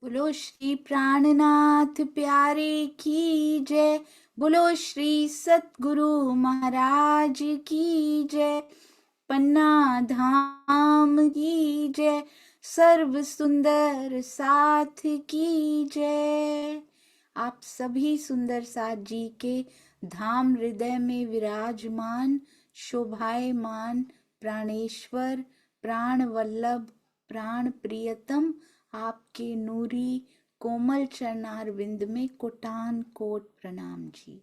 बोलो श्री प्राणनाथ प्यारे की जय। बोलो श्री सतगुरु महाराज की जय। पन्ना धाम की जय। सर्व सुंदर साथ की जय। आप सभी सुंदर साथ जी के धाम हृदय में विराजमान शोभायमान प्राणेश्वर प्राण वल्लभ प्राण प्रियतम आपके नूरी कोमल चरणार विंद में कोटान कोट प्रणाम जी।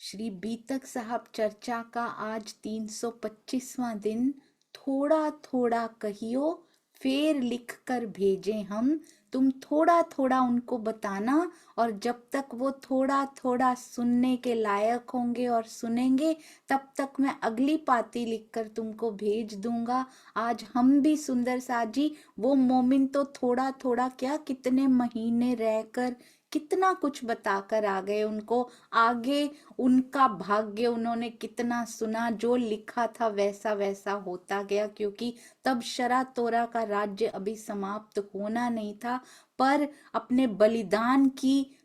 श्री बीतक साहब चर्चा का आज 325वां दिन। थोड़ा थोड़ा कहियो फेर लिख कर भेजे हम। तुम थोड़ा थोड़ा उनको बताना और जब तक वो थोड़ा थोड़ा सुनने के लायक होंगे और सुनेंगे तब तक मैं अगली पाती लिखकर तुमको भेज दूंगा। आज हम भी सुंदर साथ जी वो मोमिन तो थोड़ा थोड़ा क्या कितने महीने रहकर कितना कुछ बताकर आ गए उनको आगे। उनका भाग्य उन्होंने कितना सुना, जो लिखा था वैसा वैसा होता गया, क्योंकि तब शरा तोरा का राज्य अभी समाप्त होना नहीं था। पर अपने बलिदान की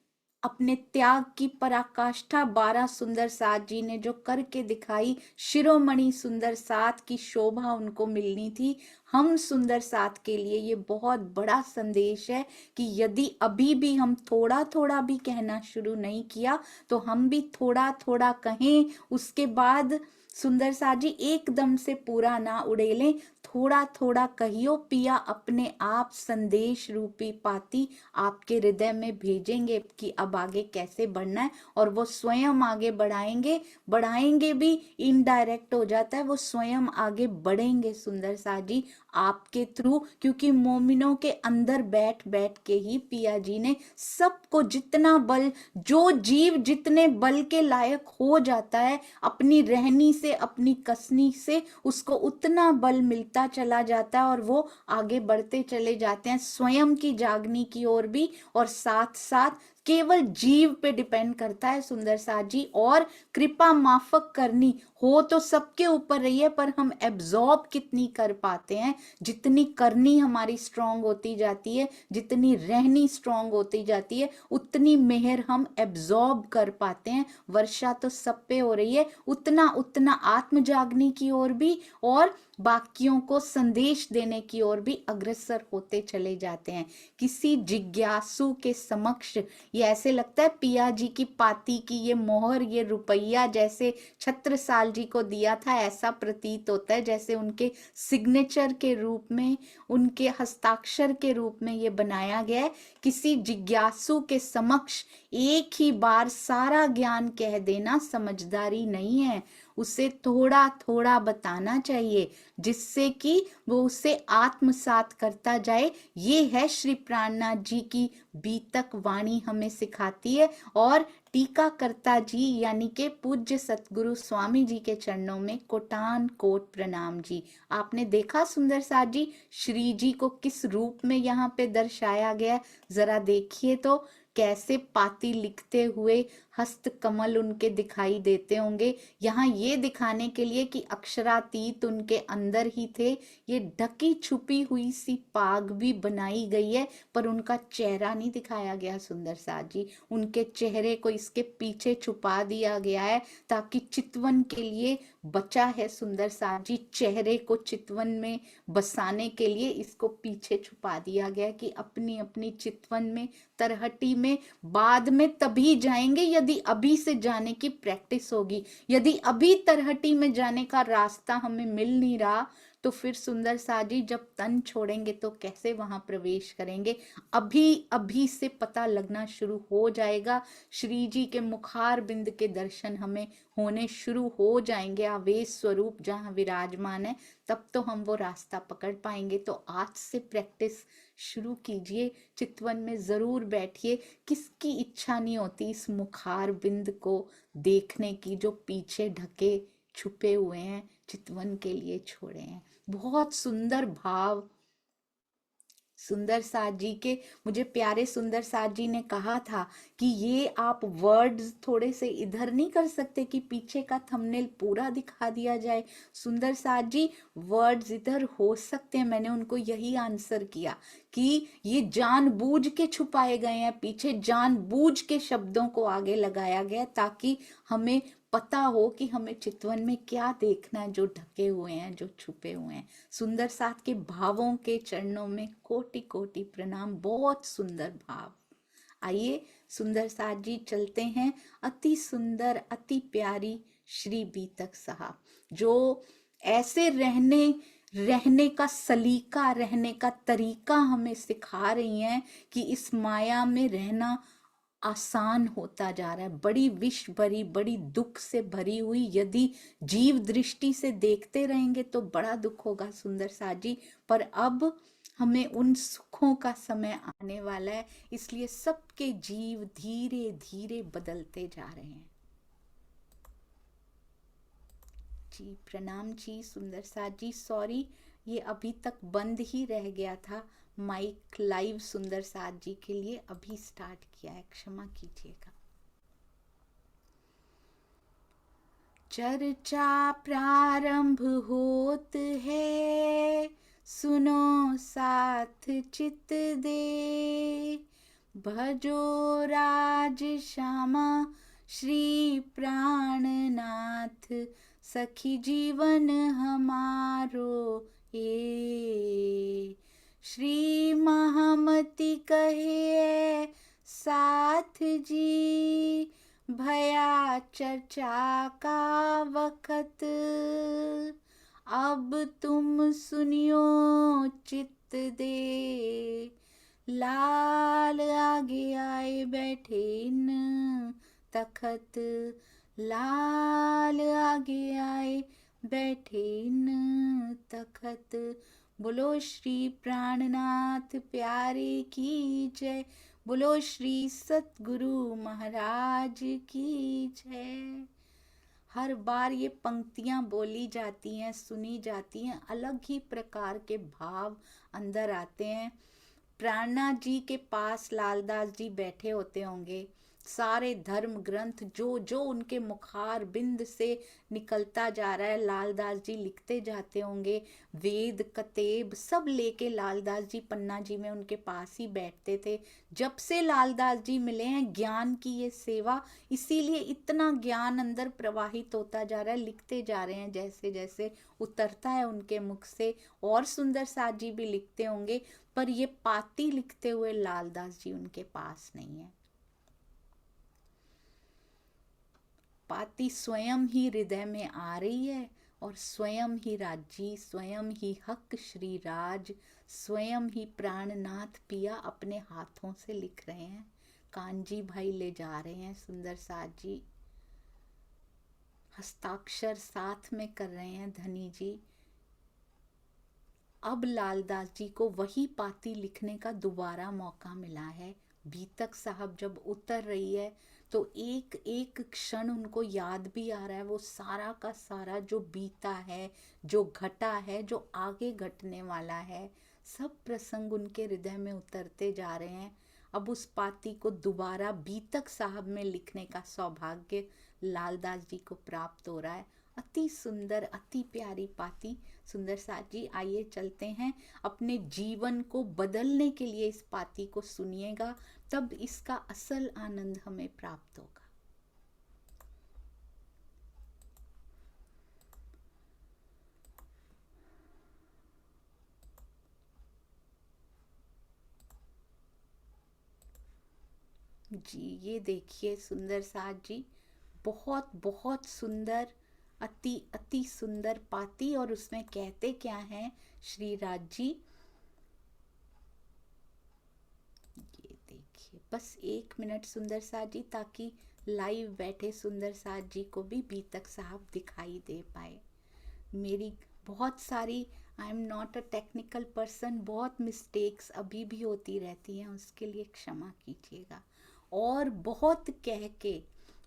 अपने त्याग की पराकाष्ठा 12 सुंदर साथ जी ने जो करके दिखाई, शिरोमणि सुंदर साथ की शोभा उनको मिलनी थी। हम सुंदर साथ के लिए ये बहुत बड़ा संदेश है कि यदि अभी भी हम थोड़ा थोड़ा भी कहना शुरू नहीं किया तो हम भी थोड़ा थोड़ा कहें, उसके बाद सुंदर साथ जी एकदम से पूरा ना उड़ेलें। थोड़ा थोड़ा कहियो पिया अपने आप संदेश रूपी पाती आपके हृदय में भेजेंगे कि अब आगे कैसे बढ़ना है, और वो स्वयं आगे बढ़ाएंगे। बढ़ाएंगे भी इनडायरेक्ट हो जाता है, वो स्वयं आगे बढ़ेंगे सुंदर साथ जी आपके थ्रू, क्योंकि मोमिनों के अंदर बैठ बैठ के ही पिया जी ने सबको जितना बल, जो जीव जितने बल के लायक हो जाता है अपनी रहनी से अपनी कसनी से उसको उतना बल मिलता चला जाता है और वो आगे बढ़ते चले जाते हैं स्वयं की जागनी की ओर भी, और साथ साथ केवल जीव पे डिपेंड करता है सुंदर साथ जी। और कृपा माफक करनी हो तो सबके ऊपर रही है, पर हम एब्जॉर्ब कितनी कर पाते हैं। जितनी करनी हमारी स्ट्रांग होती जाती है, जितनी रहनी स्ट्रांग होती जाती है, उतनी मेहर हम एब्जॉर्ब कर पाते हैं। वर्षा तो सब पे हो रही है, उतना उतना आत्म जागने की ओर भी और बाकियों को संदेश देने की ओर भी अग्रसर होते चले जाते हैं। किसी जिज्ञासु के समक्ष ये ऐसे लगता है पिया जी की पाती की ये मोहर, ये रुपया जैसे छत्रसाल जी को दिया था, ऐसा प्रतीत होता है जैसे उनके सिग्नेचर के रूप में, उनके हस्ताक्षर के रूप में ये बनाया गया है। किसी जिज्ञासु के समक्ष एक ही बार सारा ज्ञान कह देना समझदारी नहीं है, उसे थोड़ा थोड़ा बताना चाहिए जिससे कि वो उसे आत्मसात करता जाए। ये है श्री प्राणनाथ जी की बीतक वाणी हमें सिखाती है। और टीकाकर्ता जी यानी के पूज्य सतगुरु स्वामी जी के चरणों में कोटान कोट प्रणाम जी। आपने देखा सुंदर साथ जी श्री जी को किस रूप में यहाँ पे दर्शाया गया, जरा देखिए तो कैसे पाती लिखते हुए हस्त कमल उनके दिखाई देते होंगे। यहाँ ये दिखाने के लिए कि अक्षरातीत उनके अंदर ही थे, ये ढकी छुपी हुई सी पाग भी बनाई गई है, पर उनका चेहरा नहीं दिखाया गया सुंदर साथ जी। उनके चेहरे को इसके पीछे छुपा दिया गया है ताकि चितवन के लिए बचा है सुंदर साथ जी। चेहरे को चितवन में बसाने के लिए इसको पीछे छुपा दिया गया कि अपनी अपनी चितवन में तरहटी में बाद में तभी जाएंगे यदि अभी से जाने की प्रैक्टिस होगी। यदि अभी तरहटी में जाने का रास्ता हमें मिल नहीं रहा तो फिर सुंदर साथ जी जब तन छोड़ेंगे तो कैसे वहां प्रवेश करेंगे। अभी अभी से पता लगना शुरू हो जाएगा। श्री जी के मुखार बिंद के दर्शन हमें होने शुरू हो जाएंगे, आवेश स्वरूप जहां विराजमान है, तब तो हम वो रास्ता पकड़ पाएंगे। तो आज से प्रैक्टिस शुरू कीजिए, चितवन में जरूर बैठिए। किसकी इच्छा नहीं होती इस मुखार बिंद को देखने की जो पीछे ढके छुपे हुए हैं, चितवन के लिए छोड़े हैं। बहुत सुंदर भाव सुंदर साथ जी के, मुझे प्यारे सुंदर साथ जी ने कहा था कि ये आप वर्ड्स थोड़े से इधर नहीं कर सकते कि पीछे का थंबनेल पूरा दिखा दिया जाए। सुंदर साथ जी, वर्ड्स इधर हो सकते हैं। मैंने उनको यही आंसर किया कि ये जानबूझ के छुपाए गए हैं, पीछे जानबूझ के शब्दों को आगे लगाया गया ताकि हमें पता हो कि हमें चितवन में क्या देखना है, जो ढके हुए हैं, जो छुपे हुए हैं। सुंदर साथ के भावों के चरणों में कोटि कोटि प्रणाम। बहुत सुंदर भाव। आइए सुंदर साथ जी चलते हैं। अति सुंदर, अति प्यारी श्री बीतक साहब, जो ऐसे रहने का सलीका, रहने का तरीका हमें सिखा रही हैं कि इस माया में रहना आसान होता जा रहा है। बड़ी विष भरी, बड़ी दुख से भरी हुई यदि जीव दृष्टि से देखते रहेंगे तो बड़ा दुख होगा सुंदर साथ जी। पर अब हमें उन सुखों का समय आने वाला है, इसलिए सबके जीव धीरे धीरे बदलते जा रहे हैं। जी प्रणाम जी सुंदर साथ जी। सॉरी, ये अभी तक बंद ही रह गया था माइक लाइव सुंदर साथ जी के लिए, अभी स्टार्ट किया है, क्षमा कीजिएगा। चर्चा प्रारंभ होत है, सुनो साथ चित दे, भजो राज श्यामा श्री प्राणनाथ, सखी जीवन हमारो ये। श्री महामती कहे साथ जी, भया चर्चा का वक्त, अब तुम सुनियो चित्त दे। लाल आगे आए बैठे इन तखत, लाल आगे आए बैठे इन तखत। बोलो श्री प्राणनाथ प्यारे की जय, बोलो श्री सतगुरु महाराज की जय। हर बार ये पंक्तियां बोली जाती हैं, सुनी जाती हैं, अलग ही प्रकार के भाव अंदर आते हैं। प्राणनाथ जी के पास लालदास जी बैठे होते होंगे, सारे धर्म ग्रंथ जो जो उनके मुखार बिंद से निकलता जा रहा है लालदास जी लिखते जाते होंगे। वेद कतेब सब लेके लालदास जी पन्ना जी में उनके पास ही बैठते थे। जब से लालदास जी मिले हैं ज्ञान की ये सेवा, इसीलिए इतना ज्ञान अंदर प्रवाहित होता जा रहा है, लिखते जा रहे हैं जैसे जैसे उतरता है उनके मुख से। और सुंदर साथ जी भी लिखते होंगे, पर ये पाती लिखते हुए लालदास जी उनके पास नहीं है। पाती स्वयं ही हृदय में आ रही है और स्वयं ही राजी, स्वयं ही हक श्री राज, स्वयं ही प्राणनाथ पिया अपने हाथों से लिख रहे हैं। कांजी भाई ले जा रहे हैं, सुंदर साथ जी हस्ताक्षर साथ में कर रहे हैं, धनी जी। अब लालदास जी को वही पाती लिखने का दोबारा मौका मिला है। बीतक साहब जब उतर रही है तो एक एक क्षण उनको याद भी आ रहा है, वो सारा का सारा जो बीता है, जो घटा है, जो आगे घटने वाला है, सब प्रसंग उनके हृदय में उतरते जा रहे हैं। अब उस पाती को दोबारा बीतक साहब में लिखने का सौभाग्य लालदास जी को प्राप्त हो रहा है। अति सुंदर, अति प्यारी पाती। सुंदर साथ जी आइए चलते हैं, अपने जीवन को बदलने के लिए इस पाती को सुनिएगा, तब इसका असल आनंद हमें प्राप्त होगा। जी ये देखिए सुंदर साथ जी, बहुत बहुत सुंदर, अति अति सुंदर पाती। और उसमें कहते क्या हैं श्री राज जी, ये देखिए। बस 1 मिनट सुंदर साथ जी, ताकि लाइव बैठे सुंदर साथ जी को भी बीतक साहब दिखाई दे पाए। मेरी बहुत सारी, I am not a technical person, बहुत मिस्टेक्स अभी भी होती रहती हैं, उसके लिए क्षमा कीजिएगा। और बहुत कह के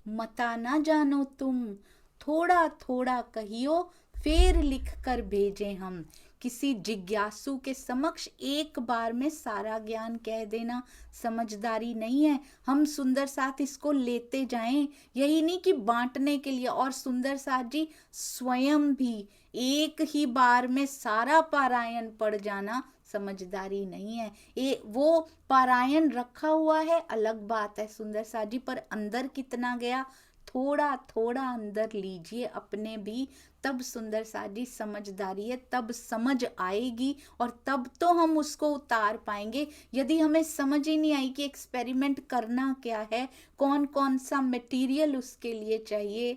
मता ना जानो तुम, थोड़ा थोड़ा कहियो फेर लिख कर भेजे हम। किसी जिज्ञासु के समक्ष एक बार में सारा ज्ञान कह देना समझदारी नहीं है। हम सुंदर साथ इसको लेते जाएं, यही नहीं कि बांटने के लिए। और सुंदर साथ जी स्वयं भी एक ही बार में सारा पारायण पढ़ जाना समझदारी नहीं है। वो पारायण रखा हुआ है अलग बात है सुंदर साथ जी, पर अंदर कितना गया, थोड़ा थोड़ा अंदर लीजिए अपने भी, तब सुंदर साथ जी समझदारी है, तब समझ आएगी और तब तो हम उसको उतार पाएंगे। यदि हमें समझ ही नहीं आई कि एक्सपेरिमेंट करना क्या है, कौन कौन सा मटेरियल उसके लिए चाहिए,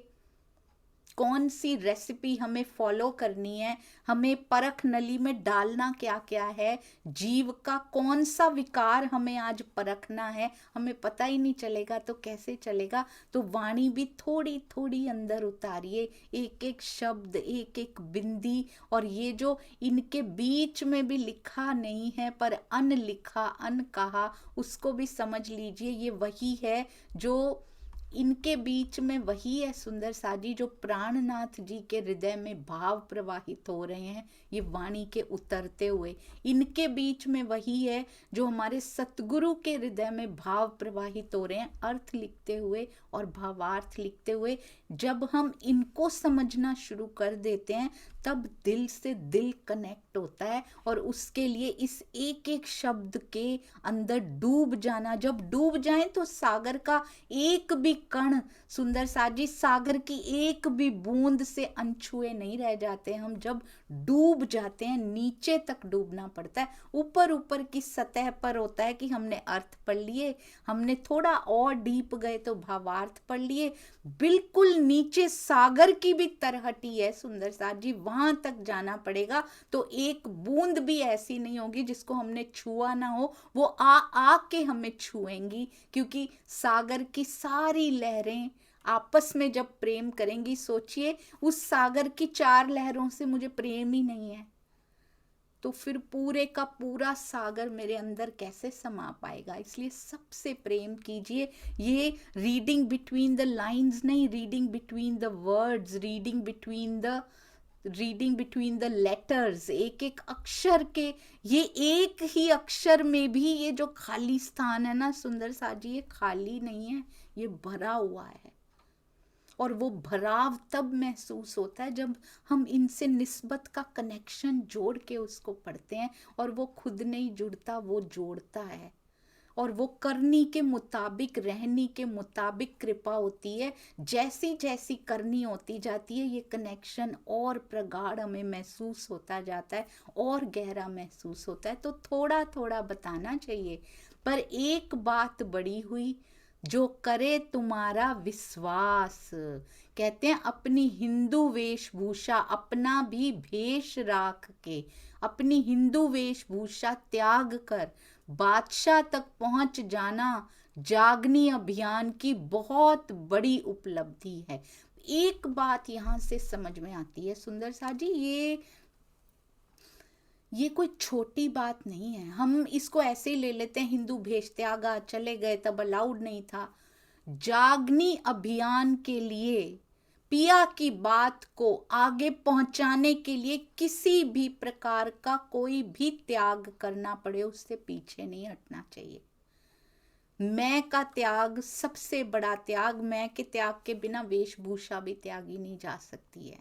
कौन सी रेसिपी हमें फॉलो करनी है, हमें परख नली में डालना क्या क्या है, जीव का कौन सा विकार हमें आज परखना है, हमें पता ही नहीं चलेगा तो कैसे चलेगा। तो वाणी भी थोड़ी थोड़ी अंदर उतारिए, एक एक शब्द, एक एक बिंदी, और ये जो इनके बीच में भी लिखा नहीं है पर अन लिखा अन कहा, उसको भी समझ लीजिए। ये वही है जो इनके बीच में, वही है सुंदर साजी जो प्राणनाथ जी के हृदय में भाव प्रवाहित हो रहे हैं, ये वाणी के उतरते हुए। इनके बीच में वही है जो हमारे सतगुरु के हृदय में भाव प्रवाहित हो रहे हैं, अर्थ लिखते हुए और भावार्थ लिखते हुए। जब हम इनको समझना शुरू कर देते हैं तब दिल से दिल कनेक्ट होता है, और उसके लिए इस एक एक शब्द के अंदर डूब जाना। जब डूब जाएं तो सागर का एक भी कण, सुंदर साथ जी सागर की एक भी बूंद से अनछुए नहीं रह जाते। हम जब डूब जाते हैं, नीचे तक डूबना पड़ता है। ऊपर ऊपर की सतह पर होता है कि हमने अर्थ पढ़ लिए, हमने थोड़ा और डीप गए तो भावार्थ पढ़ लिए, बिल्कुल नीचे सागर की भी तरहटी है सुंदर साथ जी, वहां तक जाना पड़ेगा। तो एक बूंद भी ऐसी नहीं होगी जिसको हमने छुआ ना हो, वो आ के हमें छुएंगी, क्योंकि सागर की सारी लहरें आपस में जब प्रेम करेंगी, सोचिए उस सागर की 4 लहरों से मुझे प्रेम ही नहीं है तो फिर पूरे का पूरा सागर मेरे अंदर कैसे समा पाएगा। इसलिए सबसे प्रेम कीजिए। ये रीडिंग बिटवीन द लाइंस नहीं, reading between the words, reading between the letters, एक एक अक्षर के, ये एक ही अक्षर में भी ये जो खाली स्थान है ना सुंदर साजी, ये खाली नहीं है, ये भरा हुआ है। और वो भराव तब महसूस होता है जब हम इनसे निस्बत का कनेक्शन जोड़ के उसको पढ़ते हैं, और वो खुद नहीं जुड़ता, वो जोड़ता है। और वो करनी के मुताबिक, रहनी के मुताबिक कृपा होती है। जैसी जैसी करनी होती जाती है, ये कनेक्शन और प्रगाढ़ हमें महसूस होता जाता है, और गहरा महसूस होता है। तो थोड़ा थोड़ा बताना चाहिए, पर एक बात बड़ी हुई, जो करे तुम्हारा विश्वास। कहते हैं अपनी हिंदू वेशभूषा, अपना भी भेष राख के, अपनी हिंदू वेशभूषा त्याग कर बादशाह तक पहुंच जाना जागनी अभियान की बहुत बड़ी उपलब्धि है। एक बात यहां से समझ में आती है सुंदर सा जी, ये कोई छोटी बात नहीं है। हम इसको ऐसे ही ले लेते हैं, हिंदू भेष त्यागा, चले गए, तब अलाउड नहीं था। जागनी अभियान के लिए, पिया की बात को आगे पहुंचाने के लिए किसी भी प्रकार का कोई भी त्याग करना पड़े, उससे पीछे नहीं हटना चाहिए। मैं का त्याग सबसे बड़ा त्याग, मैं के त्याग के बिना वेशभूषा भी त्यागी नहीं जा सकती है।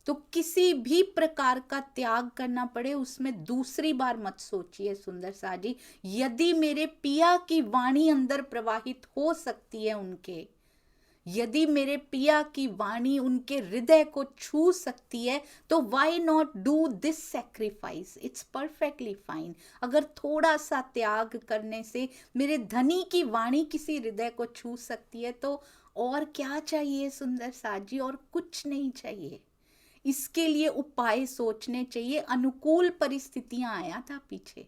तो किसी भी प्रकार का त्याग करना पड़े, उसमें दूसरी बार मत सोचिए सुंदर सा जी। यदि मेरे पिया की वाणी अंदर प्रवाहित हो सकती है उनके, यदि मेरे पिया की वाणी उनके हृदय को छू सकती है, तो why not do this sacrifice, it's perfectly fine. अगर थोड़ा सा त्याग करने से मेरे धनी की वाणी किसी हृदय को छू सकती है, तो और क्या चाहिए सुंदर सा जी, और कुछ नहीं चाहिए। इसके लिए उपाय सोचने चाहिए। अनुकूल परिस्थितियां आया था पीछे,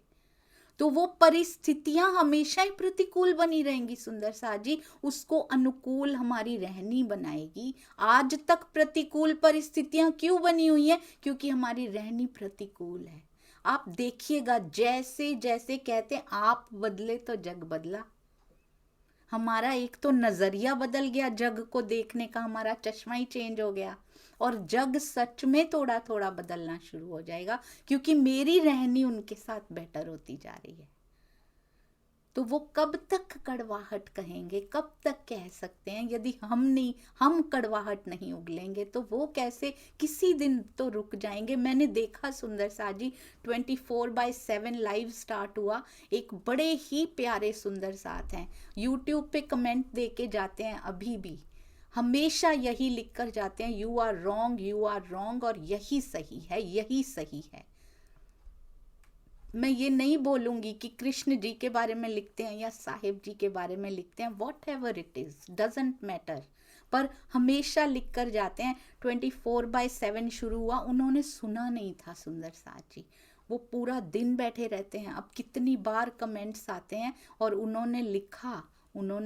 तो वो परिस्थितियां हमेशा ही प्रतिकूल बनी रहेंगी सुंदर सा जी, उसको अनुकूल हमारी रहनी बनाएगी। आज तक प्रतिकूल परिस्थितियां क्यों बनी हुई हैं? क्योंकि हमारी रहनी प्रतिकूल है। आप देखिएगा, जैसे जैसे कहते हैं आप बदले तो जग बदला। हमारा एक तो नजरिया बदल गया, जग को देखने का हमारा चश्मा ही चेंज हो गया। और जग सच में थोड़ा थोड़ा बदलना शुरू हो जाएगा, क्योंकि मेरी रहनी उनके साथ बेटर होती जा रही है। तो वो कब तक कड़वाहट कहेंगे, कब तक कह सकते हैं? यदि हम कड़वाहट नहीं उगलेंगे तो वो कैसे? किसी दिन तो रुक जाएंगे। मैंने देखा सुंदर सा जी 24/7 लाइव स्टार्ट हुआ, एक बड़े ही प्यारे सुंदर साथ हैं, यूट्यूब पे कमेंट दे के जाते हैं, अभी भी हमेशा यही लिख कर जाते हैं, you are wrong, you are wrong, और यही सही है, यही सही है। मैं ये नहीं बोलूंगी कि कृष्ण जी के बारे में लिखते हैं या साहिब जी के बारे में लिखते हैं, what ever it is, doesn't matter, पर हमेशा लिख कर जाते हैं। 24/7 शुरू हुआ, उन्होंने सुना नहीं था सुंदर साथ जी, वो पूरा दिन बैठे रहते हैं। अब कितनी बार कमेंट्स आते हैं, और उन्होंने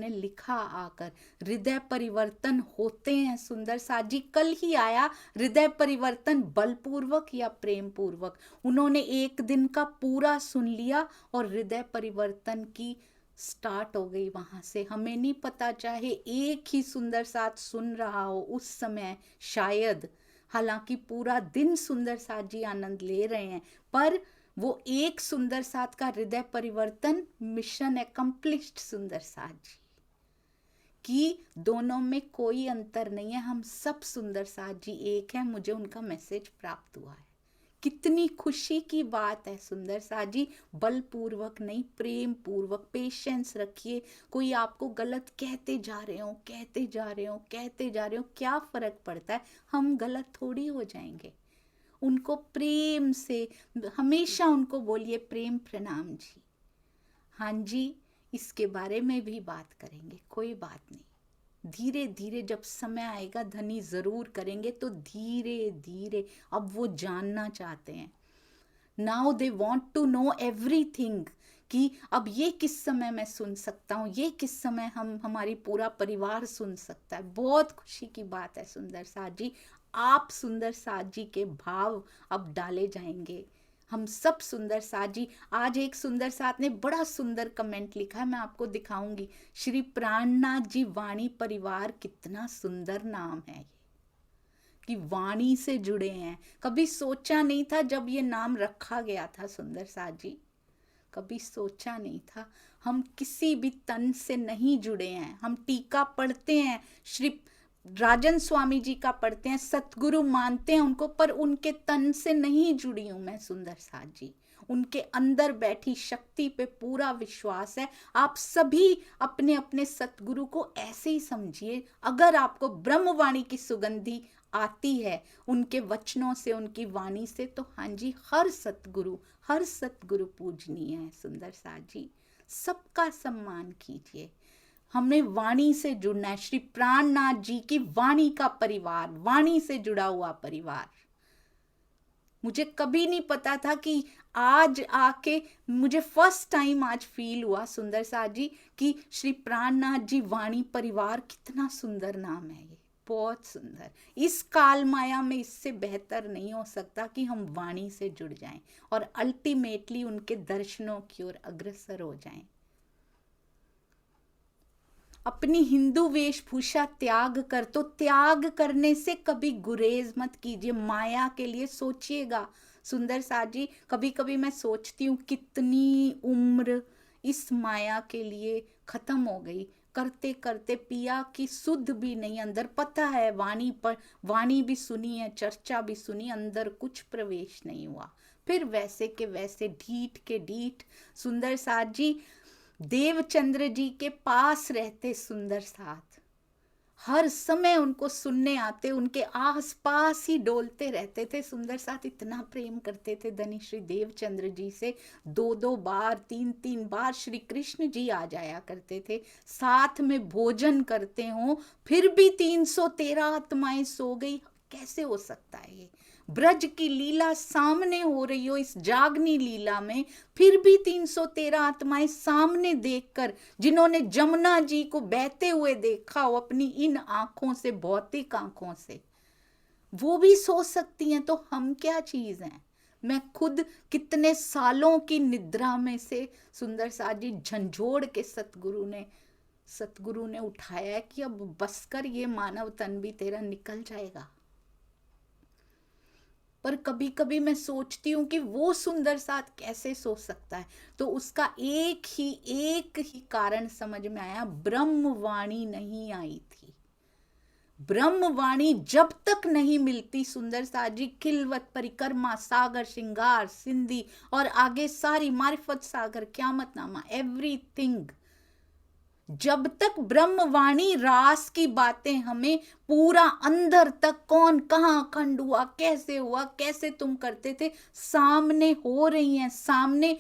लिखा आकर, हृदय परिवर्तन होते हैं सुंदर साथ जी। कल ही आया हृदय परिवर्तन, बलपूर्वक या प्रेम पूर्वक, उन्होंने एक दिन का पूरा सुन लिया और हृदय परिवर्तन की स्टार्ट हो गई वहां से। हमें नहीं पता, चाहे एक ही सुंदर साथ सुन रहा हो उस समय शायद, हालांकि पूरा दिन सुंदर साथ जी आनंद ले रहे हैं, पर वो एक सुंदर साथ का हृदय परिवर्तन, मिशन एकम्प्लिश्ड सुंदर साथ जी, कि दोनों में कोई अंतर नहीं है, हम सब सुंदर साथ जी एक है। मुझे उनका मैसेज प्राप्त हुआ है, कितनी खुशी की बात है सुंदर साथ जी। बलपूर्वक नहीं, प्रेम पूर्वक, पेशेंस रखिए। कोई आपको गलत कहते जा रहे हो, क्या फर्क पड़ता है? हम गलत थोड़ी हो जाएंगे। उनको प्रेम से हमेशा उनको बोलिए, प्रेम प्रणाम जी, हाँ जी, इसके बारे में भी बात करेंगे, कोई बात नहीं। धीरे धीरे जब समय आएगा धनी जरूर करेंगे, तो धीरे धीरे अब वो जानना चाहते हैं। Now they want to know everything, कि अब ये किस समय मैं सुन सकता हूँ, ये किस समय हमारी पूरा परिवार सुन सकता है। बहुत खुशी की बात है सुंदर साथ जी, आप सुंदर साथ जी के भाव अब डाले जाएंगे। हम सब सुंदर साथ जी। आज एक सुंदर साथ ने बड़ा सुंदर कमेंट लिखा है, मैं आपको दिखाऊंगी। श्री प्राणनाथ जी वाणी परिवार, कितना सुंदर नाम है ये, कि वाणी से जुड़े हैं। कभी सोचा नहीं था जब ये नाम रखा गया था सुंदर साथ जी, कभी सोचा नहीं था। हम किसी भी तन से नहीं जुड़े हैं। हम टीका पढ़ते हैं, श्री राजन स्वामी जी का पढ़ते हैं, सतगुरु मानते हैं उनको, पर उनके तन से नहीं जुड़ी हूं मैं सुंदर साथ जी। उनके अंदर बैठी शक्ति पे पूरा विश्वास है। आप सभी अपने अपने सतगुरु को ऐसे ही समझिए। अगर आपको ब्रह्मवाणी की सुगंधी आती है उनके वचनों से, उनकी वाणी से, तो हाँ जी, हर सतगुरु पूजनीय है सुंदर साथ जी। सबका सम्मान कीजिए। हमें वाणी से जुड़ना है। श्री प्राणनाथ जी की वाणी का परिवार, वाणी से जुड़ा हुआ परिवार। मुझे कभी नहीं पता था कि आज आके मुझे फर्स्ट टाइम आज फील हुआ सुंदर साथ जी, कि श्री प्राणनाथ जी वाणी परिवार, कितना सुंदर नाम है ये, बहुत सुंदर। इस काल माया में इससे बेहतर नहीं हो सकता कि हम वाणी से जुड़ जाएं और अल्टीमेटली उनके दर्शनों की ओर अग्रसर हो जाएं। अपनी हिंदू वेशभूषा त्याग कर, तो त्याग करने से कभी गुरेज मत कीजिए। माया के लिए सोचिएगा सुंदर साथ जी। कभी कभी मैं सोचती हूँ कितनी उम्र इस माया के लिए खत्म हो गई, करते करते पिया की सुध भी नहीं अंदर। पता है वाणी भी सुनी है, चर्चा भी सुनी, अंदर कुछ प्रवेश नहीं हुआ। फिर वैसे के वैसे ढीठ के ढीठ सुंदर साथ जी देवचंद्र जी के पास रहते सुंदर साथ, हर समय उनको सुनने आते, उनके आस पास ही डोलते रहते थे सुंदर साथ। इतना प्रेम करते थे धनी श्री देवचंद्र जी से। 2-2 बार, 3-3 बार श्री कृष्ण जी आ जाया करते थे, साथ में भोजन करते हो, फिर भी 313 आत्माएं सो गई। कैसे हो सकता है ये? ब्रज की लीला सामने हो रही हो, इस जागनी लीला में, फिर भी 313 आत्माएं सामने देखकर, जिन्होंने जमुना जी को बहते हुए देखा हो अपनी इन आंखों से, भौतिक आंखों से, वो भी सो सकती हैं, तो हम क्या चीज हैं? मैं खुद कितने सालों की निद्रा में से सुंदर साथ जी झंझोड़ के सतगुरु ने उठाया है कि अब बस कर, ये मानव तन भी तेरा निकल जाएगा। पर कभी कभी मैं सोचती हूँ कि वो सुंदर साथ कैसे सो सकता है। तो उसका एक ही कारण समझ में आया, ब्रह्मवाणी नहीं आई थी। ब्रह्मवाणी जब तक नहीं मिलती सुंदर साथ जी, खिलवत परिक्रमा सागर श्रृंगार सिंधी और आगे सारी मारिफत सागर क्यामतनामा एवरीथिंग, जब तक ब्रह्मवाणी रास की बातें हमें पूरा अंदर तक, कौन कहाँ खंड हुआ, कैसे तुम करते थे, सामने हो रही हैं, सामने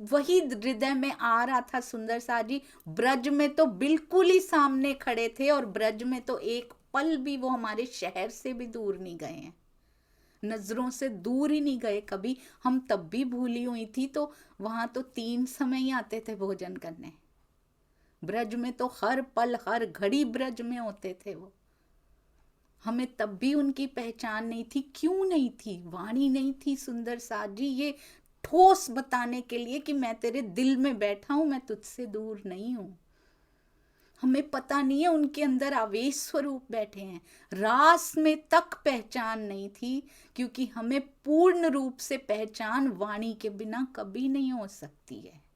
वही हृदय में आ रहा था सुंदर सा जी। ब्रज में तो बिल्कुल ही सामने खड़े थे, और ब्रज में तो एक पल भी वो हमारे शहर से भी दूर नहीं गए हैं, नजरों से दूर ही नहीं गए कभी। हम तब भी भूली हुई थी, तो वहां तो 3 समय ही आते थे भोजन करने। ब्रज में तो हर पल हर घड़ी ब्रज में होते थे वो। हमें तब भी उनकी पहचान नहीं थी। क्यों नहीं थी? वाणी नहीं थी सुंदर साथ जी, ये ठोस बताने के लिए कि मैं तेरे दिल में बैठा हूं, मैं तुझसे दूर नहीं हूं। हमें पता नहीं है उनके अंदर आवेश स्वरूप बैठे हैं। रास में तक पहचान नहीं थी, क्योंकि हमें पूर्ण रूप से पहचान वाणी के बिना कभी नहीं हो सकती है।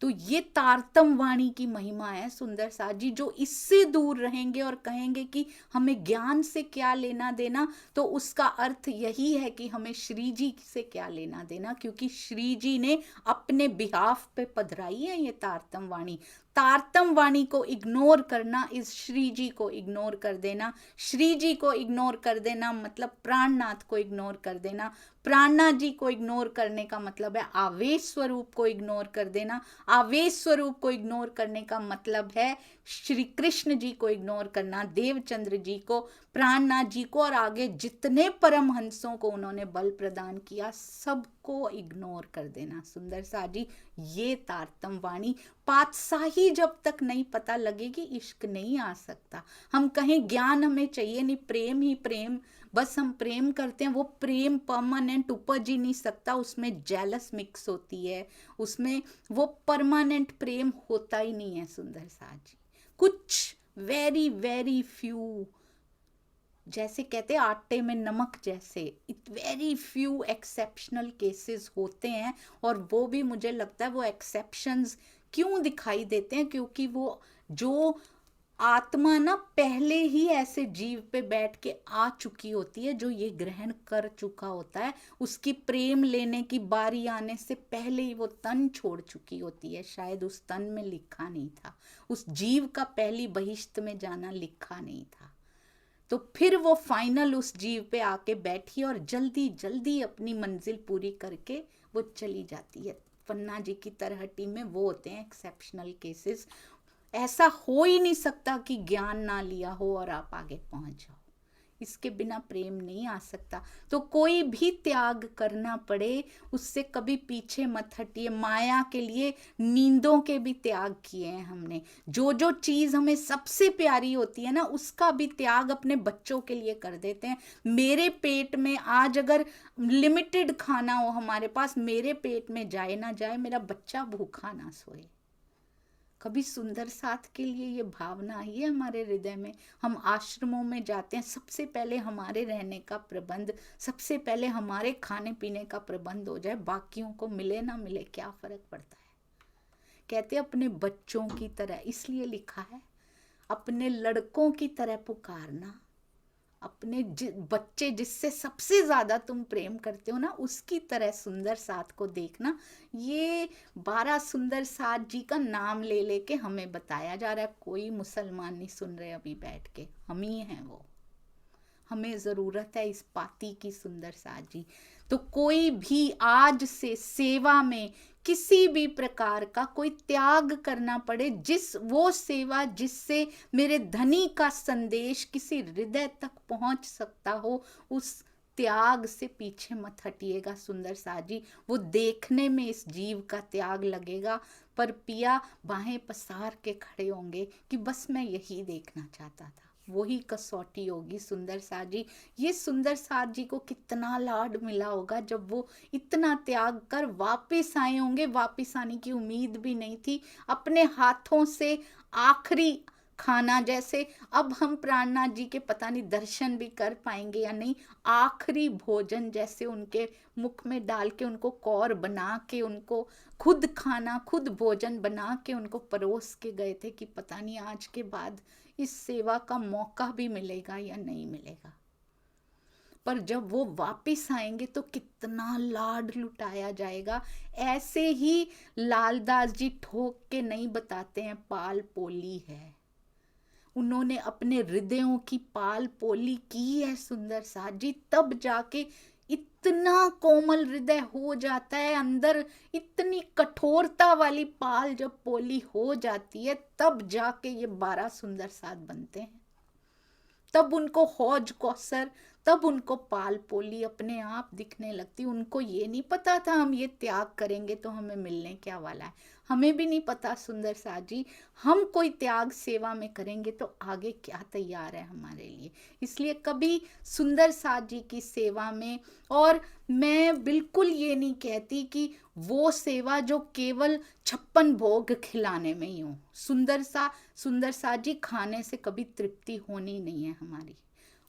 तो ये तारतम वाणी की महिमा है सुंदर साथ जी। जो इससे दूर रहेंगे और कहेंगे कि हमें ज्ञान से क्या लेना देना, तो उसका अर्थ यही है कि हमें श्री जी से क्या लेना देना, क्योंकि श्री जी ने अपने बिहाफ पे पधराई है ये तारतम वाणी। तारतम वाणी को इग्नोर करना इस श्री जी को इग्नोर कर देना। श्री जी को इग्नोर कर देना मतलब प्राणनाथ को इग्नोर कर देना। प्राणनाथ जी को इग्नोर करने का मतलब है आवेश स्वरूप को इग्नोर कर देना। आवेश स्वरूप को इग्नोर करने का मतलब है श्री कृष्ण जी को इग्नोर करना, देवचंद्र जी को, प्राणनाथ जी को, और आगे जितने परमहंसों को उन्होंने बल प्रदान किया सबको इग्नोर कर देना सुंदर सा जी। ये तारतम वाणी। पातशाही जब तक नहीं पता लगेगी इश्क नहीं आ सकता। हम कहें ज्ञान हमें चाहिए नहीं, प्रेम ही प्रेम, बस हम प्रेम करते हैं, वो प्रेम परमानेंट उपज ही नहीं सकता, उसमें जेलस मिक्स होती है, उसमें वो परमानेंट प्रेम होता ही नहीं है सुंदर सा जी। कुछ वेरी वेरी फ्यू, जैसे कहते हैं आटे में नमक जैसे, वेरी फ्यू एक्सेप्शनल केसेस होते हैं। और वो भी मुझे लगता है वो एक्सेप्शंस क्यों दिखाई देते हैं, क्योंकि वो जो आत्मा ना पहले ही ऐसे जीव पे बैठ के आ चुकी होती है, जो ये ग्रहण कर चुका होता है, उसकी प्रेम लेने की बारी आने से पहले ही वो तन छोड़ चुकी होती है। शायद उस तन में लिखा नहीं था, उस जीव का पहली बहिश्त में जाना लिखा नहीं था, तो फिर वो फाइनल उस जीव पे आके बैठी और जल्दी जल्दी अपनी मंजिल पूरी करके वो चली जाती है। पन्ना जी की तरहटी में वो होते हैं एक्सेप्शनल केसेस। ऐसा हो ही नहीं सकता कि ज्ञान ना लिया हो और आप आगे पहुंच जाओ, इसके बिना प्रेम नहीं आ सकता। तो कोई भी त्याग करना पड़े उससे कभी पीछे मत हटिए। माया के लिए नींदों के भी त्याग किए हैं हमने। जो जो चीज हमें सबसे प्यारी होती है ना, उसका भी त्याग अपने बच्चों के लिए कर देते हैं। मेरे पेट में आज अगर लिमिटेड खाना हो हमारे पास, मेरे पेट में जाए ना जाए, मेरा बच्चा भूखा ना सोए। कभी सुंदर साथ के लिए ये भावना आई है हमारे हृदय में? हम आश्रमों में जाते हैं, सबसे पहले हमारे रहने का प्रबंध, सबसे पहले हमारे खाने पीने का प्रबंध हो जाए, बाकियों को मिले ना मिले क्या फर्क पड़ता है। कहते अपने बच्चों की तरह, इसलिए लिखा है अपने लड़कों की तरह पुकारना। अपने बच्चे जिससे सबसे ज्यादा तुम प्रेम करते हो ना, उसकी तरह सुंदर साथ को देखना। ये 12 सुंदर साथ जी का नाम ले लेके हमें बताया जा रहा है। कोई मुसलमान नहीं सुन रहे अभी बैठ के, हम ही हैं वो। हमें जरूरत है इस पाती की सुंदर साथ जी। तो कोई भी आज से सेवा में किसी भी प्रकार का कोई त्याग करना पड़े, वो सेवा जिससे मेरे धनी का संदेश किसी हृदय तक पहुंच सकता हो, उस त्याग से पीछे मत हटिएगा सुंदर साथ जी। वो देखने में इस जीव का त्याग लगेगा, पर पिया बाहें पसार के खड़े होंगे कि बस मैं यही देखना चाहता था। वही कसौटी होगी सुंदर साथ जी। ये सुंदर साथ जी को कितना लाड मिला होगा जब वो इतना त्याग कर वापस आए होंगे। वापस आने की उम्मीद भी नहीं थी, अपने हाथों से आखिरी खाना, जैसे अब हम प्राणनाथ जी के पता नहीं दर्शन भी कर पाएंगे या नहीं, आखिरी भोजन जैसे उनके मुख में डाल के, उनको कौर बना के, उनको खुद खाना, खुद भोजन बना के उनको परोस के गए थे कि पता नहीं आज के बाद इस सेवा का मौका भी मिलेगा या नहीं मिलेगा। पर जब वो वापिस आएंगे तो कितना लाड लुटाया जाएगा। ऐसे ही लालदास जी ठोक के नहीं बताते हैं पाल पोली है, उन्होंने अपने हृदयों की पाल पोली की है सुंदर साथ जी, तब जाके इतना कोमल हृदय हो जाता है अंदर, इतनी कठोरता वाली पाल जब पोली हो जाती है तब जाके ये 12 सुंदर साथ बनते हैं। तब उनको हौज कौसर, तब उनको पाल पोली अपने आप दिखने लगती। उनको ये नहीं पता था हम ये त्याग करेंगे तो हमें मिलने क्या वाला है, हमें भी नहीं पता सुंदर साथ जी हम कोई त्याग सेवा में करेंगे तो आगे क्या तैयार है हमारे लिए। इसलिए कभी सुंदर साथ जी की सेवा में, और मैं बिल्कुल ये नहीं कहती कि वो सेवा जो केवल 56 भोग खिलाने में ही हो, सुंदर साथ जी खाने से कभी तृप्ति होनी नहीं है हमारी।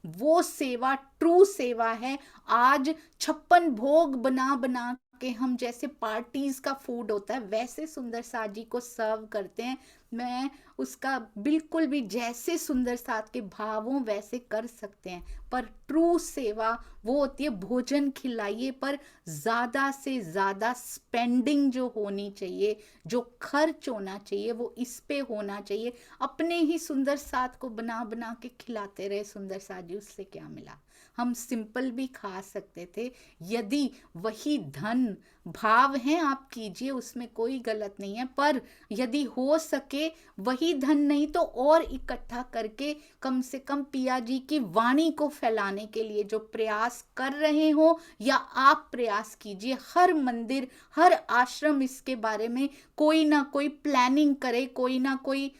वो सेवा ट्रू सेवा है। आज 56 भोग बना बना के हम, जैसे पार्टीज का फूड होता है वैसे सुंदर साथ जी को सर्व करते हैं। मैं उसका बिल्कुल भी, जैसे सुंदर साथ के भावों वैसे कर सकते हैं, पर ट्रू सेवा वो होती है भोजन खिलाइए पर ज्यादा से ज्यादा स्पेंडिंग जो होनी चाहिए, जो खर्च होना चाहिए वो इस पे होना चाहिए। अपने ही सुंदर साथ को बना बना के खिलाते रहे सुंदर साथ जी, उससे क्या मिला। हम सिंपल भी खा सकते थे। यदि वही धन भाव है आप कीजिए, उसमें कोई गलत नहीं है, पर यदि हो सके वही धन नहीं तो और इकट्ठा करके कम से कम पिया जी की वाणी को फैलाने के लिए जो प्रयास कर रहे हो, या आप प्रयास कीजिए। हर मंदिर, हर आश्रम इसके बारे में कोई ना कोई प्लानिंग करे, कोई ना कोई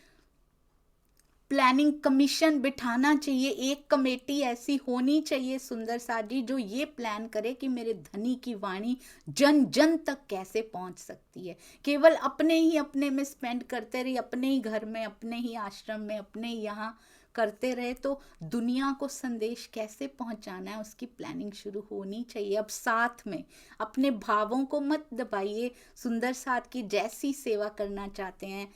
प्लानिंग कमीशन बिठाना चाहिए। एक कमेटी ऐसी होनी चाहिए सुंदर साथ जी जो ये प्लान करे कि मेरे धनी की वाणी जन जन तक कैसे पहुंच सकती है। केवल अपने में स्पेंड करते रहे, अपने ही घर में, अपने ही आश्रम में, अपने ही यहाँ करते रहे तो दुनिया को संदेश कैसे पहुंचाना है, उसकी प्लानिंग शुरू होनी चाहिए। अब साथ में अपने भावों को मत दबाइए। सुंदर साथ की जैसी सेवा करना चाहते हैं,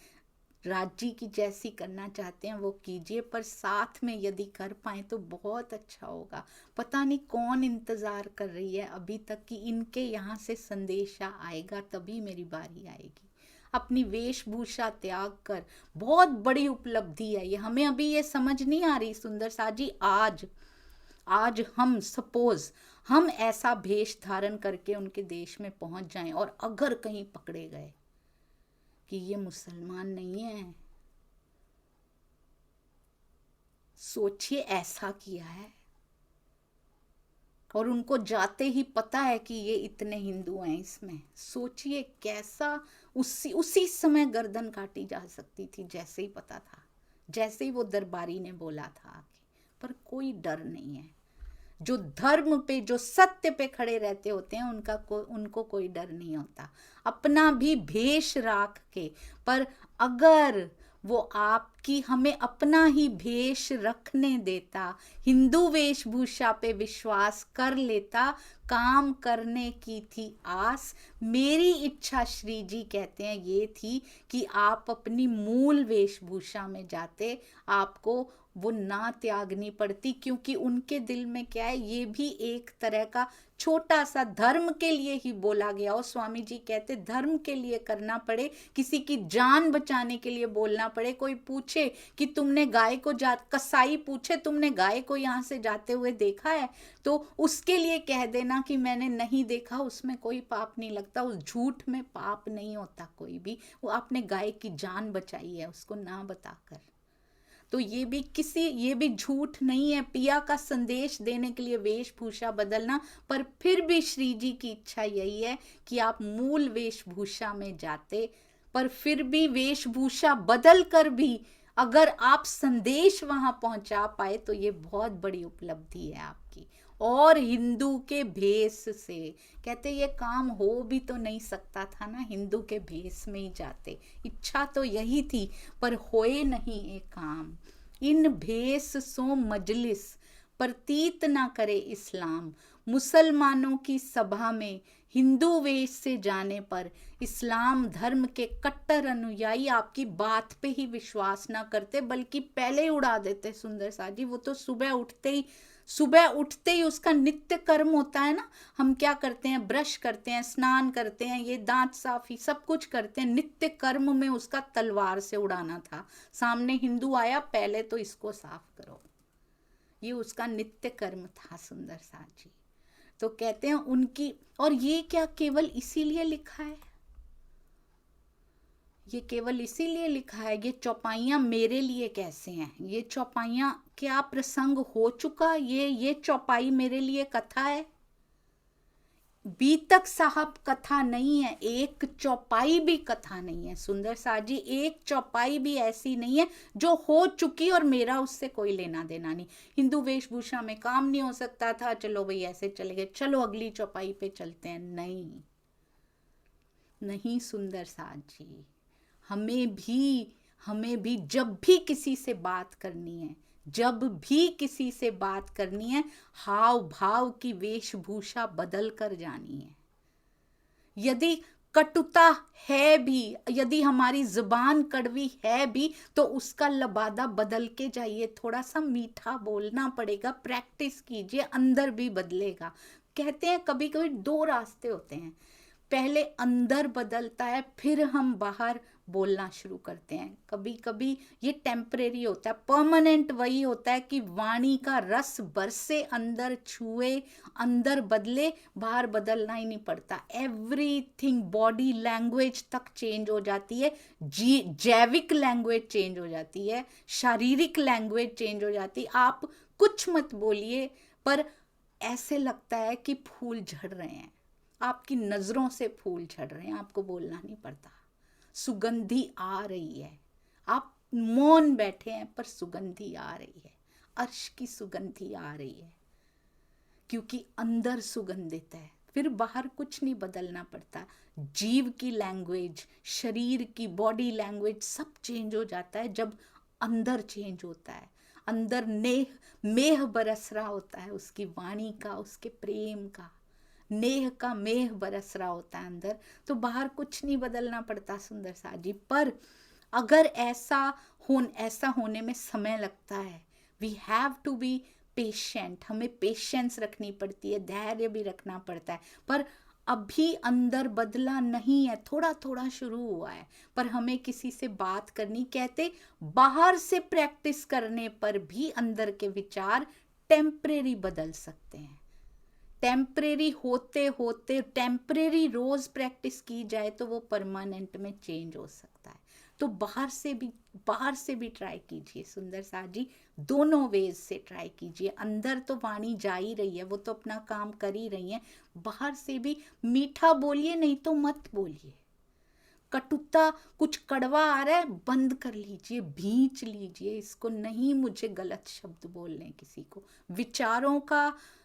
राजी की जैसी करना चाहते हैं वो कीजिए, पर साथ में यदि कर पाए तो बहुत अच्छा होगा। पता नहीं कौन इंतजार कर रही है अभी तक कि इनके यहाँ से संदेशा आएगा तभी मेरी बारी आएगी। अपनी वेशभूषा त्याग कर, बहुत बड़ी उपलब्धि है ये। हमें अभी ये समझ नहीं आ रही सुंदर साथ जी, आज हम सपोज हम ऐसा भेष धारण करके उनके देश में पहुंच जाएं और अगर कहीं पकड़े गए कि ये मुसलमान नहीं है, सोचिए ऐसा किया है और उनको जाते ही पता है कि ये इतने हिंदू हैं इसमें, सोचिए कैसा उसी समय गर्दन काटी जा सकती थी, जैसे ही पता था, जैसे ही वो दरबारी ने बोला था आके। पर कोई डर नहीं है। जो धर्म पे, जो सत्य पे खड़े रहते होते हैं उनको कोई डर नहीं होता, अपना भी भेष राख के। पर अगर वो आपकी हमें अपना ही भेष रखने देता, हिंदू वेशभूषा पे विश्वास कर लेता, काम करने की थी आस। मेरी इच्छा श्री जी कहते हैं ये थी कि आप अपनी मूल वेशभूषा में जाते, आपको वो ना त्यागनी पड़ती, क्योंकि उनके दिल में क्या है, ये भी एक तरह का छोटा सा धर्म के लिए ही बोला गया हो। स्वामी जी कहते धर्म के लिए करना पड़े, किसी की जान बचाने के लिए बोलना पड़े। कोई पूछे कि तुमने गाय को कसाई पूछे तुमने गाय को यहाँ से जाते हुए देखा है, तो उसके लिए कह देना कि मैंने नहीं देखा, उसमें कोई पाप नहीं लगता, उस झूठ में पाप नहीं होता कोई भी। वो आपने गाय की जान बचाई है उसको ना बताकर, तो ये भी झूठ नहीं है। पिया का संदेश देने के लिए वेशभूषा बदलना, पर फिर भी श्री जी की इच्छा यही है कि आप मूल वेशभूषा में जाते, पर फिर भी वेशभूषा बदल कर भी अगर आप संदेश वहां पहुंचा पाए तो ये बहुत बड़ी उपलब्धि है आपकी। और हिंदू के भेष से। कहते ये काम हो भी तो नहीं सकता था ना, हिंदू के भेष में ही जाते, इच्छा तो यही थी पर होए नहीं ये काम। इन भेष सो मजलिस प्रतीत ना करे इस्लाम, मुसलमानों की सभा में हिंदू वेश से जाने पर इस्लाम धर्म के कट्टर अनुयायी आपकी बात पे ही विश्वास ना करते बल्कि पहले ही उड़ा देते। सुंदर सा जी, वो तो सुबह उठते ही उसका नित्य कर्म होता है ना। हम क्या करते हैं, ब्रश करते हैं, स्नान करते हैं, ये दांत साफी सब कुछ करते हैं, नित्य कर्म में उसका तलवार से उड़ाना था। सामने हिंदू आया, पहले तो इसको साफ करो, ये उसका नित्य कर्म था। सुंदर सा जी तो कहते हैं उनकी, और ये क्या केवल इसीलिए लिखा है, ये केवल इसीलिए लिखा है, ये चौपाइयाँ मेरे लिए कैसे हैं, ये चौपाइयाँ क्या प्रसंग हो चुका, ये चौपाई मेरे लिए कथा है। बीतक साहब कथा नहीं है, एक चौपाई भी कथा नहीं है। सुंदर सा जी, एक चौपाई भी ऐसी नहीं है जो हो चुकी और मेरा उससे कोई लेना देना नहीं। हिंदू वेशभूषा में काम नहीं हो सकता था, चलो भाई ऐसे चले गए, चलो अगली चौपाई पे चलते हैं। नहीं नहीं सुंदर सा जी, हमें भी जब भी किसी से बात करनी है, जब भी किसी से बात करनी है, हाव भाव की वेशभूषा बदल कर जानी है। यदि कटुता है भी, यदि हमारी जुबान कड़वी है भी, तो उसका लबादा बदल के जाइए, थोड़ा सा मीठा बोलना पड़ेगा, प्रैक्टिस कीजिए, अंदर भी बदलेगा। कहते हैं कभी कभी दो रास्ते होते हैं, पहले अंदर बदलता है फिर हम बाहर बोलना शुरू करते हैं। कभी कभी ये टेम्परेरी होता है, परमानेंट वही होता है कि वाणी का रस बरसे, अंदर छुए, अंदर बदले, बाहर बदलना ही नहीं पड़ता। एवरीथिंग, बॉडी लैंग्वेज तक चेंज हो जाती है, जैविक लैंग्वेज चेंज हो जाती है, शारीरिक लैंग्वेज चेंज हो जाती है। आप कुछ मत बोलिए पर ऐसे लगता है कि फूल झड़ रहे हैं, आपकी नजरों से फूल झड़ रहे हैं, आपको बोलना नहीं पड़ता, सुगंधी आ रही है, आप मौन बैठे हैं पर सुगंधी आ रही है, अर्श की सुगंधी आ रही है, क्योंकि अंदर सुगंधित है। फिर बाहर कुछ नहीं बदलना पड़ता, जीव की लैंग्वेज, शरीर की बॉडी लैंग्वेज सब चेंज हो जाता है जब अंदर चेंज होता है। अंदर मेह बरस रहा होता है उसकी वाणी का, उसके प्रेम का, नेह का मेह बरस रहा होता है अंदर, तो बाहर कुछ नहीं बदलना पड़ता। सुंदर सा जी, पर अगर ऐसा होने में समय लगता है, we have to be patient, हमें पेशेंस रखनी पड़ती है, धैर्य भी रखना पड़ता है। पर अभी अंदर बदला नहीं है, थोड़ा थोड़ा शुरू हुआ है, पर हमें किसी से बात करनी, कहते बाहर से प्रैक्टिस करने पर भी अंदर के विचार टेम्परेरी बदल सकते हैं। टेम्परेरी होते होते, टेम्परेरी रोज प्रैक्टिस की जाए तो वो परमानेंट में चेंज हो सकता है। तो बाहर से भी ट्राई कीजिए। सुंदर सा जी, दोनों वेज से ट्राई कीजिए। अंदर तो वाणी जा ही रही है, वो तो अपना काम कर ही रही है, बाहर से भी मीठा बोलिए, नहीं तो मत बोलिए। कटुता, कुछ कड़वा आ रहा है, बंद कर लीजिए, भींच लीजिए इसको, नहीं मुझे गलत शब्द बोलने किसी को।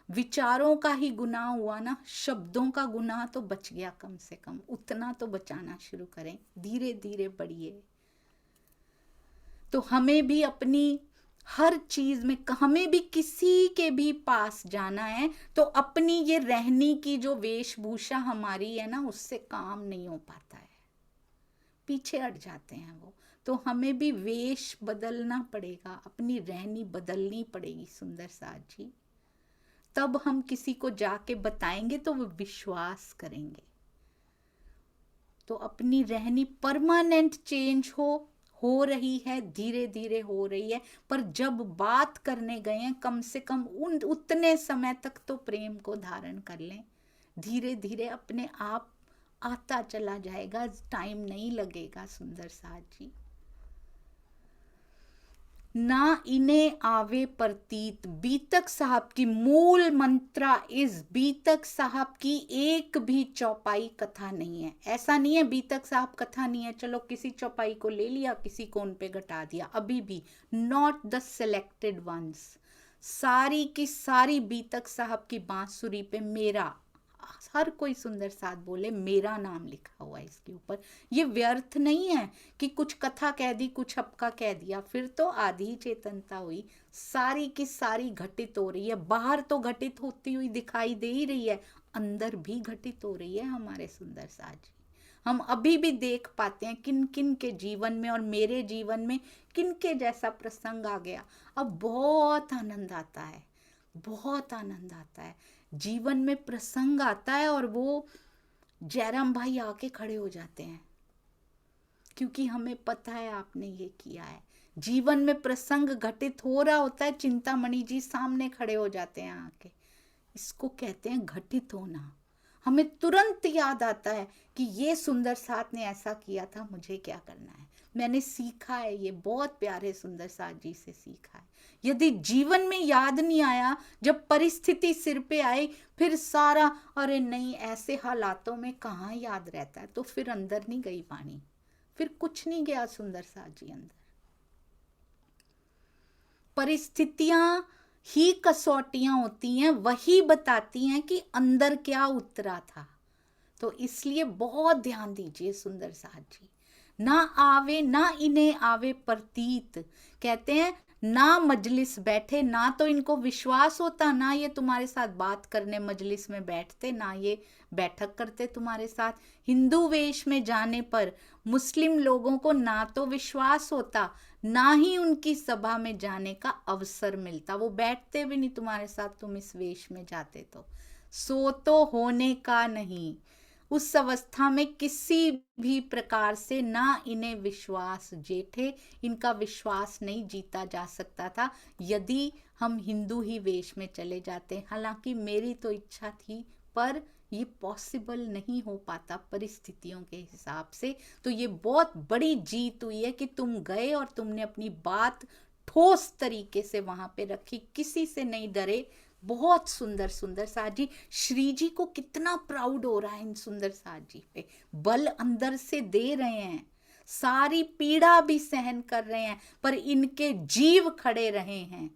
विचारों का ही गुनाह हुआ ना, शब्दों का गुनाह तो बच गया, कम से कम उतना तो बचाना शुरू करें, धीरे धीरे बढ़िए। तो हमें भी अपनी हर चीज में, हमें भी किसी के भी पास जाना है तो अपनी ये रहने की जो वेशभूषा हमारी है ना, उससे काम नहीं हो पाता है, पीछे हट जाते हैं वो। तो हमें भी वेश बदलना पड़ेगा, अपनी रहनी बदलनी पड़ेगी। सुंदर सा जी, तब हम किसी को जाके बताएंगे तो वो विश्वास करेंगे। तो अपनी रहनी परमानेंट चेंज हो रही है, धीरे धीरे हो रही है, पर जब बात करने गए हैं, कम से कम उतने समय तक तो प्रेम को धारण कर लें। धीरे धीरे अपने आप आता चला जाएगा, टाइम नहीं लगेगा। सुंदर सा जी, ना इन्हें आवे प्रतीत, बीतक साहब की मूल मंत्रा इस, बीतक साहब की एक भी चौपाई कथा नहीं है। ऐसा नहीं है बीतक साहब कथा नहीं है, चलो किसी चौपाई को ले लिया, किसी को उन पे घटा दिया, अभी भी नॉट द सिलेक्टेड वंस। सारी की सारी बीतक साहब की बांसुरी पे मेरा, हर कोई सुंदर साथ बोले मेरा नाम लिखा हुआ है इसके ऊपर। ये व्यर्थ नहीं है कि कुछ कथा कह दी, कुछ अपका कह दिया, फिर तो आधी चेतनता हुई। सारी की सारी घटित हो रही है, बाहर तो घटित होती हुई दिखाई दे ही रही है, अंदर भी घटित हो रही है हमारे सुंदर साथ जी। हम अभी भी देख पाते हैं किन किन के जीवन में और मेरे जीवन में किन के जैसा प्रसंग आ गया। अब बहुत आनंद आता है, बहुत आनंद आता है। जीवन में प्रसंग आता है और वो जयराम भाई आके खड़े हो जाते हैं, क्योंकि हमें पता है आपने ये किया है। जीवन में प्रसंग घटित हो रहा होता है, चिंतामणि जी सामने खड़े हो जाते हैं आके। इसको कहते हैं घटित होना। हमें तुरंत याद आता है कि ये सुंदर साथ ने ऐसा किया था, मुझे क्या करना है। मैंने सीखा है, ये बहुत प्यारे सुंदर साथ जी से सीखा है। यदि जीवन में याद नहीं आया, जब परिस्थिति सिर पे आई, फिर सारा अरे नहीं ऐसे हालातों में कहाँ याद रहता है, तो फिर अंदर नहीं गई वाणी, फिर कुछ नहीं गया सुंदर साथ जी अंदर। परिस्थितियां ही कसौटियां होती हैं, वही बताती हैं कि अंदर क्या उतरा था। तो इसलिए बहुत ध्यान दीजिए सुंदर साथ जी। ना आवे ना इन्हें आवे प्रतीत, कहते हैं ना मजलिस बैठे, ना तो इनको विश्वास होता, ना ये तुम्हारे साथ बात करने मजलिस में बैठते, ना ये बैठक करते तुम्हारे साथ। हिंदू वेश में जाने पर मुस्लिम लोगों को ना तो विश्वास होता, ना ही उनकी सभा में जाने का अवसर मिलता। वो बैठते भी नहीं तुम्हारे साथ, तुम इस वेश में जाते तो। सो तो होने का नहीं। उस अवस्था में किसी भी प्रकार से ना इन्हें विश्वास जेठे, इनका विश्वास नहीं जीता जा सकता था यदि हम हिंदू ही वेश में चले जाते। हालांकि मेरी तो इच्छा थी, पर ये पॉसिबल नहीं हो पाता परिस्थितियों के हिसाब से। तो ये बहुत बड़ी जीत हुई है कि तुम गए और तुमने अपनी बात ठोस तरीके से वहां पे रखी, किसी से नहीं डरे। बहुत सुंदर सुंदर साथ जी। श्री जी को कितना प्राउड हो रहा है इन सुंदर साथ जी पे, बल अंदर से दे रहे हैं, सारी पीड़ा भी सहन कर रहे हैं, पर इनके जीव खड़े रहे हैं।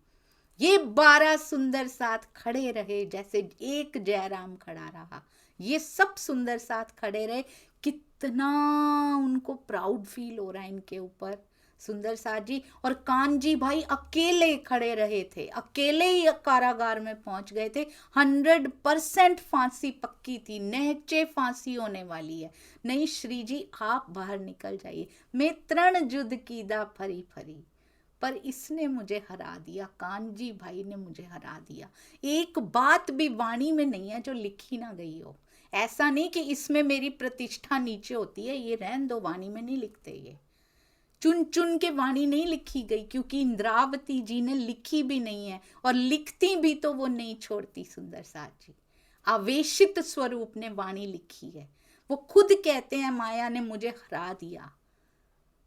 ये 12 सुंदर साथ खड़े रहे, जैसे एक जयराम खड़ा रहा, ये सब सुंदर साथ खड़े रहे। कितना उनको प्राउड फील हो रहा है इनके ऊपर सुंदर साथ जी। और कानजी भाई अकेले खड़े रहे थे, अकेले ही कारागार में पहुंच गए थे। 100% फांसी पक्की थी, नहचे फांसी होने वाली है। नहीं श्री जी आप बाहर निकल जाइए, मैं तृण युद्ध कीदा फरी फरी, पर इसने मुझे हरा दिया, कानजी भाई ने मुझे हरा दिया। एक बात भी वाणी में नहीं है जो लिखी ना गई हो। ऐसा नहीं कि इसमें मेरी प्रतिष्ठा नीचे होती है, ये रहन दो, वाणी में नहीं लिखते। ये चुन चुन के वाणी नहीं लिखी गई, क्योंकि इंद्रावती जी ने लिखी भी नहीं है, और लिखती भी तो वो नहीं छोड़ती सुंदर साथ जी। आवेशित स्वरूप ने वाणी लिखी है। वो खुद कहते हैं माया ने मुझे हरा दिया,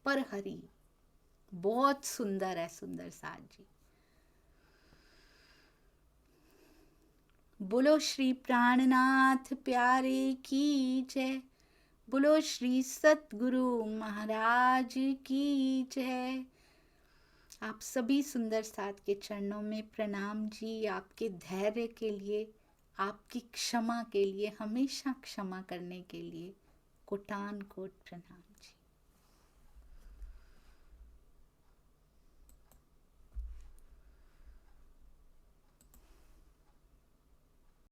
पर हरी। बहुत सुंदर है सुंदर साथ जी। बोलो श्री प्राणनाथ प्यारे की जय, बोलो श्री सतगुरु महाराज की जय। आप सभी सुंदर साथ के चरणों में प्रणाम जी, आपके धैर्य के लिए, आपकी क्षमा के लिए, हमेशा क्षमा करने के लिए कोटान कोट प्रणाम।